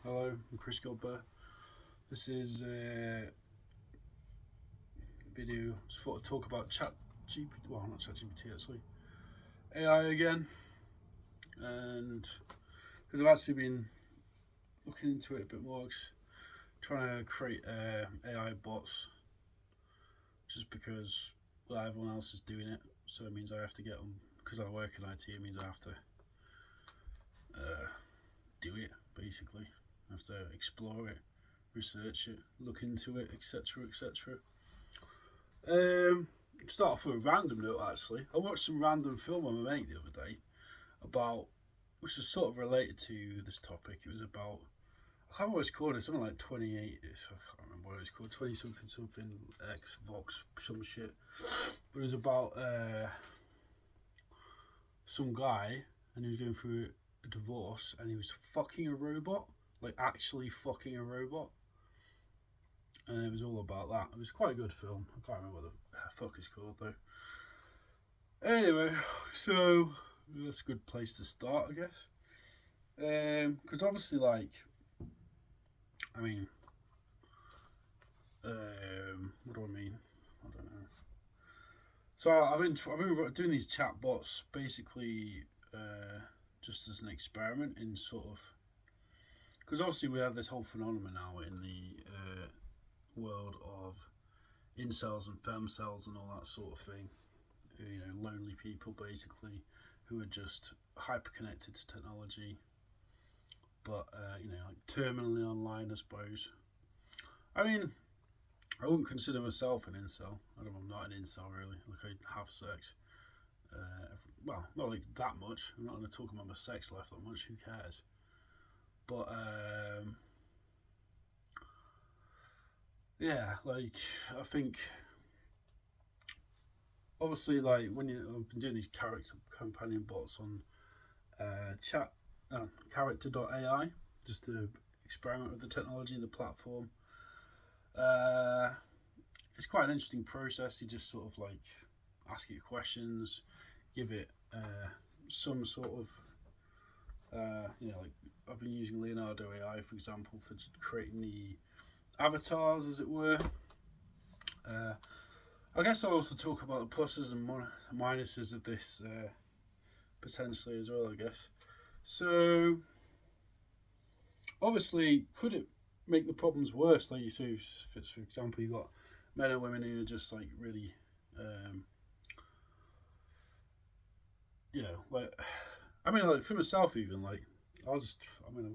Hello, I'm Chris Gilbert. This is a video. Just thought I'd talk about not ChatGPT actually, AI again, and because I've actually been looking into it a bit more, trying to create AI bots, just because everyone else is doing it, so it means I have to get them. Because I work in IT, it means I have to do it basically. I have to explore it, research it, look into it, etc., etc. Start off with a random note. Actually, I watched some random film on my mate the other day about, which is sort of related to this topic. It was about, I can't remember what it's called. It's something like 28. I can't remember what it's called. 20 something something X Vox some shit. But it was about some guy, and he was going through a divorce, and he was fucking a robot, like actually fucking a robot. And it was all about that. It was quite a good film. I can't remember what the fuck it's called though. Anyway, so that's a good place to start, I guess. Because obviously, like, I mean, what do I mean? I don't know. So I've been doing these chatbots basically just as an experiment in sort of, because obviously we have this whole phenomenon now in the world of incels and femcells and all that sort of thing. You know, lonely people basically who are just hyper connected to technology, but you know, like terminally online, I suppose. I mean, I wouldn't consider myself an incel. I'm not an incel really. Like, I have sex. Well, not like that much. I'm not going to talk about my sex life that much. Who cares? But yeah, like, I think obviously, like, when I've been doing these character companion bots on chat character.ai, just to experiment with the technology and the platform. It's quite an interesting process. You just sort of like ask it questions, give it some sort of like, I've been using Leonardo AI for example for creating the avatars, as it were. I guess I'll also talk about the pluses and minuses of this potentially as well, I guess. So, obviously, could it make the problems worse? Like you say, for example, you got men and women who are just like really, like, I mean, like for myself, even like, I've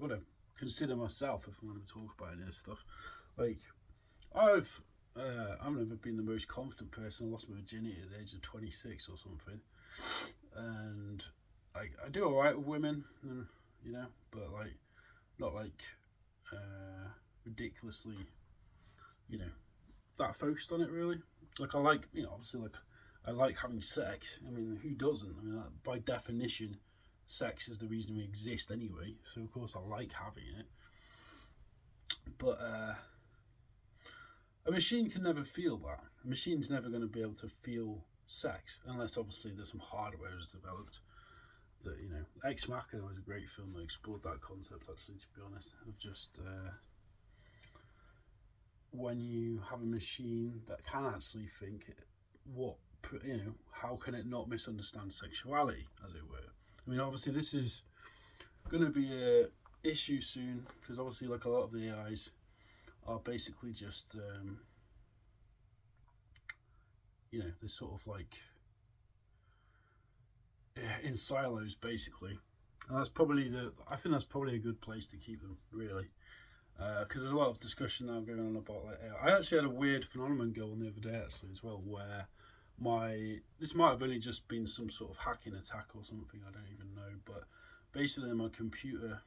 got to consider myself if I'm going to talk about any of this stuff. Like, I've never been the most confident person. I lost my virginity at the age of 26 or something, and I do all right with women, but like not like ridiculously, you know, that focused on it really. Like, I like, obviously, like, I like having sex. I mean, who doesn't? I mean, by definition, sex is the reason we exist anyway. So of course I like having it. But a machine can never feel that. A machine's never going to be able to feel sex unless obviously there's some hardware is developed. That, Ex Machina was a great film that explored that concept. Actually, to be honest, of just when you have a machine that can actually think, what how can it not misunderstand sexuality, as it were? I mean, obviously this is going to be a issue soon, because obviously, like, a lot of the AIs are basically just they're sort of like in silos basically, and I think that's probably a good place to keep them, really, because there's a lot of discussion now going on about, like, AI. I actually had a weird phenomenon go on the other day actually as well, where this might have only just been some sort of hacking attack or something, I don't even know, but basically my computer's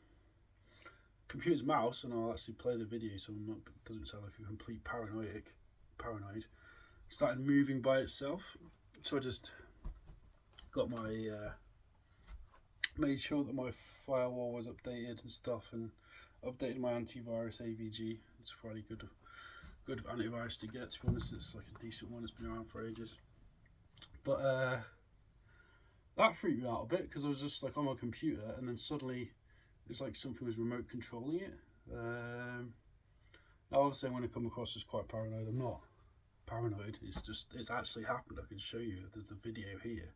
mouse, and I'll actually play the video so it doesn't sound like a complete paranoid, started moving by itself. So I just got made sure that my firewall was updated and stuff, and updated my antivirus AVG. It's probably good antivirus to get, to be honest. It's like a decent one. It's been around for ages. But that freaked me out a bit, because I was just like on my computer, and then suddenly it's like something was remote controlling it, Now obviously I'm going to come across as quite paranoid. I'm not paranoid. It's actually happened. I can show you. There's the video here.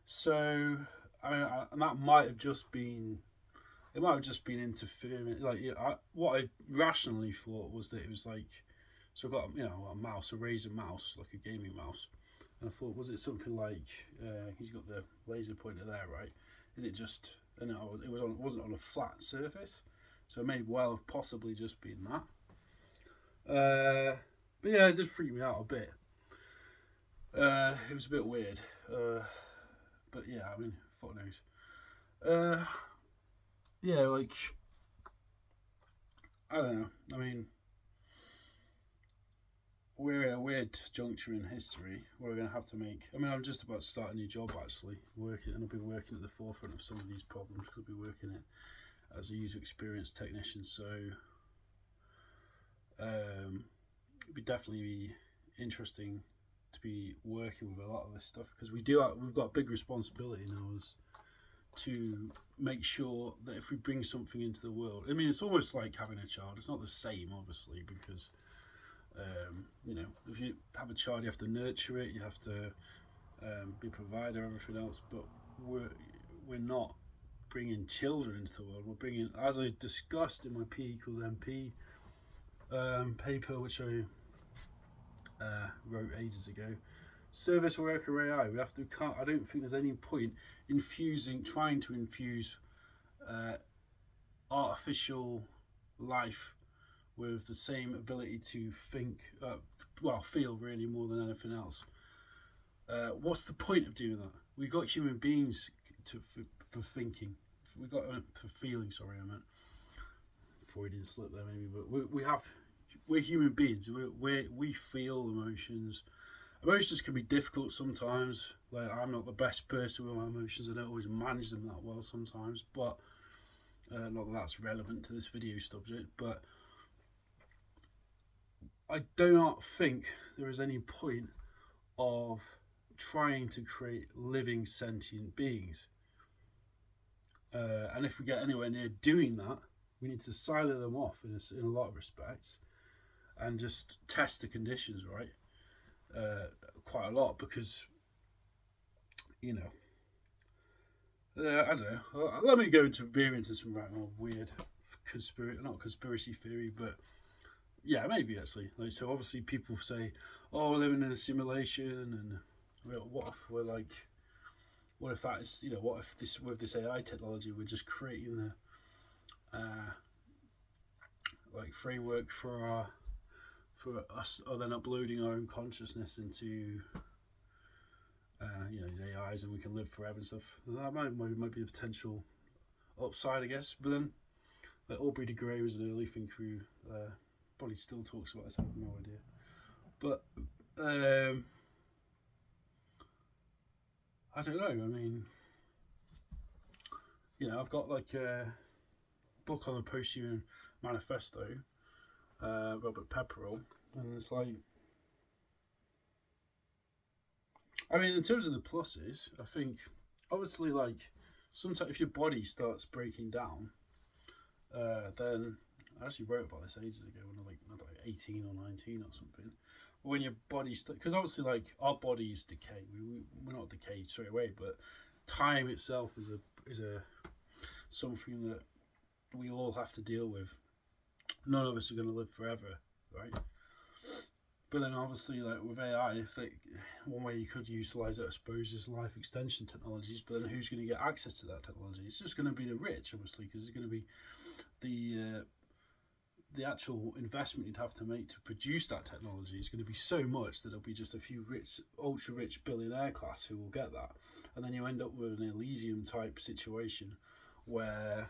So and that might have just been. It might have just been interfering. Like what I rationally thought was that it was like. So I've got a mouse, a Razer mouse, like a gaming mouse, and I thought, was it something like he's got the laser pointer there, right? Is it just? No, it wasn't on a flat surface, so it may well have possibly just been that. But yeah, it did freak me out a bit. It was a bit weird, but yeah, I mean, fuck knows. Yeah, like I don't know. I mean, we're at a weird juncture in history where we're going to have to make. I mean, I'm just about to start a new job actually, working, and I'll be working at the forefront of some of these problems because I'll be working it as a user experience technician. So it'd be definitely interesting to be working with a lot of this stuff because we've got a big responsibility now as to make sure that if we bring something into the world, I mean, it's almost like having a child. It's not the same, obviously, because if you have a child, you have to nurture it, you have to be a provider, everything else. But we're not bringing children into the world. We're bringing, as I discussed in my P equals MP paper, which I wrote ages ago. Service worker AI. We have to. I don't think there's any point trying to infuse artificial life with the same ability to think, feel really more than anything else. What's the point of doing that? We've got human beings for thinking. We've got for feeling. Sorry, I meant Freudian slip there maybe, but we're human beings. We feel emotions. Emotions can be difficult sometimes. Like I'm not the best person with my emotions. I don't always manage them that well sometimes. But not that that's relevant to this video subject. But I do not think there is any point of trying to create living sentient beings. And if we get anywhere near doing that, we need to silo them off in a lot of respects, and just test the conditions, right? Quite a lot because I don't know. Let me go veer into some right more weird not conspiracy theory, but yeah, maybe actually. Like, so obviously people say, "Oh, we're living in a simulation," and what if we're like, what if that is, what if with this AI technology we're just creating the like framework for us, or then uploading our own consciousness into these AIs, and we can live forever and stuff. That might be a potential upside, I guess. But then, like Aubrey de Grey was an early thinker who probably still talks about this. I have no idea. But I don't know. I mean, I've got like a book on the post-human manifesto, Robert Pepperell, and it's like, I mean, in terms of the pluses, I think obviously, like, sometimes if your body starts breaking down, then I actually wrote about this ages ago when I was like 18 or 19 or something. But when your body because obviously, like, our bodies decay. We're not decayed straight away, but time itself is a something that we all have to deal with. None of us are going to live forever, right? But then obviously, like with AI, one way you could utilize it, I suppose, is life extension technologies. But then who's going to get access to that technology? It's just going to be the rich, obviously, because it's going to be the actual investment you'd have to make to produce that technology is going to be so much that there'll be just a few rich, ultra rich billionaire class who will get that, and then you end up with an Elysium type situation where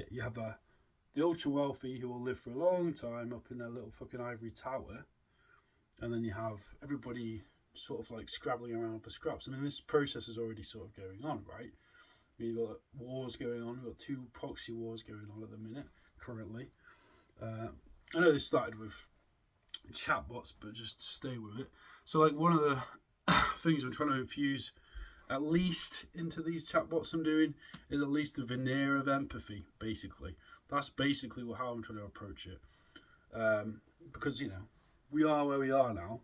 you have the ultra wealthy who will live for a long time up in their little fucking ivory tower, and then you have everybody sort of like scrabbling around for scraps. I mean, this process is already sort of going on, right? You've got wars going on. We've got 2 proxy wars going on at the minute, currently. I know this started with chatbots, but just stay with it. So, like, one of the things I'm trying to infuse at least into these chatbots I'm doing is at least a veneer of empathy. Basically, that's basically how I'm trying to approach it. Because we are where we are now,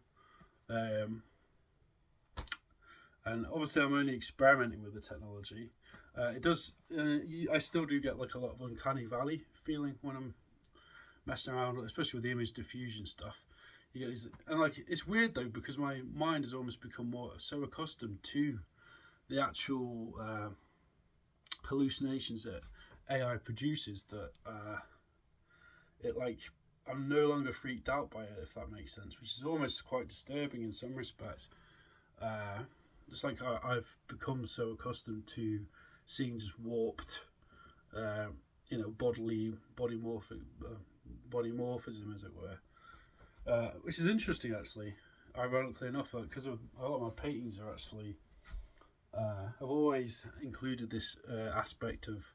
and obviously I'm only experimenting with the technology. It does. I still do get like a lot of uncanny valley feeling when I'm messing around, especially with the image diffusion stuff. You get these, and like it's weird though because my mind has almost become so accustomed to the actual hallucinations that AI produces that it like I'm no longer freaked out by it, if that makes sense, which is almost quite disturbing in some respects. It's like I've become so accustomed to seeing just warped, body morphism, as it were, which is interesting actually. Ironically enough, because a lot of my paintings are actually I've always included this aspect of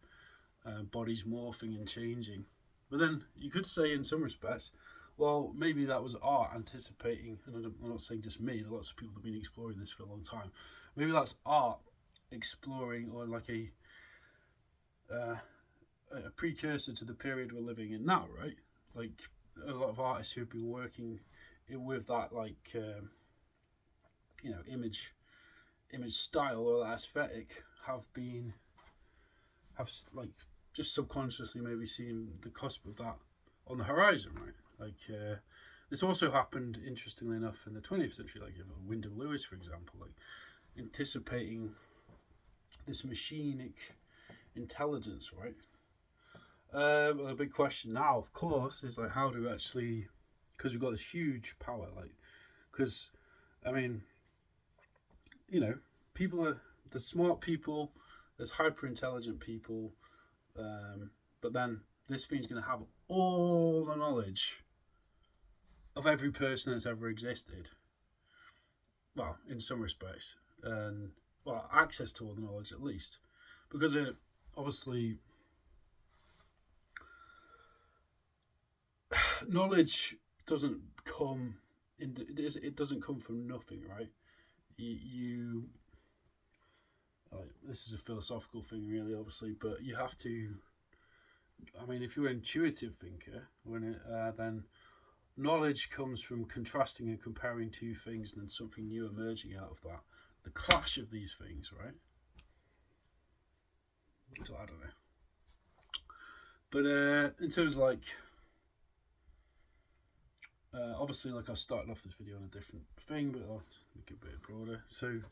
bodies morphing and changing. But then you could say, in some respects, well, maybe that was art anticipating, and I'm not saying just me, lots of people have been exploring this for a long time. Maybe that's art exploring, or like a precursor to the period we're living in now, right? Like a lot of artists who've been working with that, like, image style or that aesthetic have like just subconsciously maybe seen the cusp of that on the horizon, right? Like this also happened, interestingly enough, in the 20th century, like Wyndham Lewis, for example, like anticipating this machinic intelligence, right? Well, the big question now, of course, is like how do we actually, because we've got this huge power, like, because I mean, people there's smart people, there's hyper intelligent people, but then this thing's going to have all the knowledge of every person that's ever existed. Well, in some respects, and well, access to all the knowledge at least, because it obviously knowledge doesn't come it doesn't come from nothing, right? You this is a philosophical thing, really, obviously, but you have to. I mean, if you're an intuitive thinker, then knowledge comes from contrasting and comparing two things, and then something new emerging out of that. The clash of these things, right? So I don't know. But in terms of like, obviously, like I started off this video on a different thing, but I'll make it a bit broader. So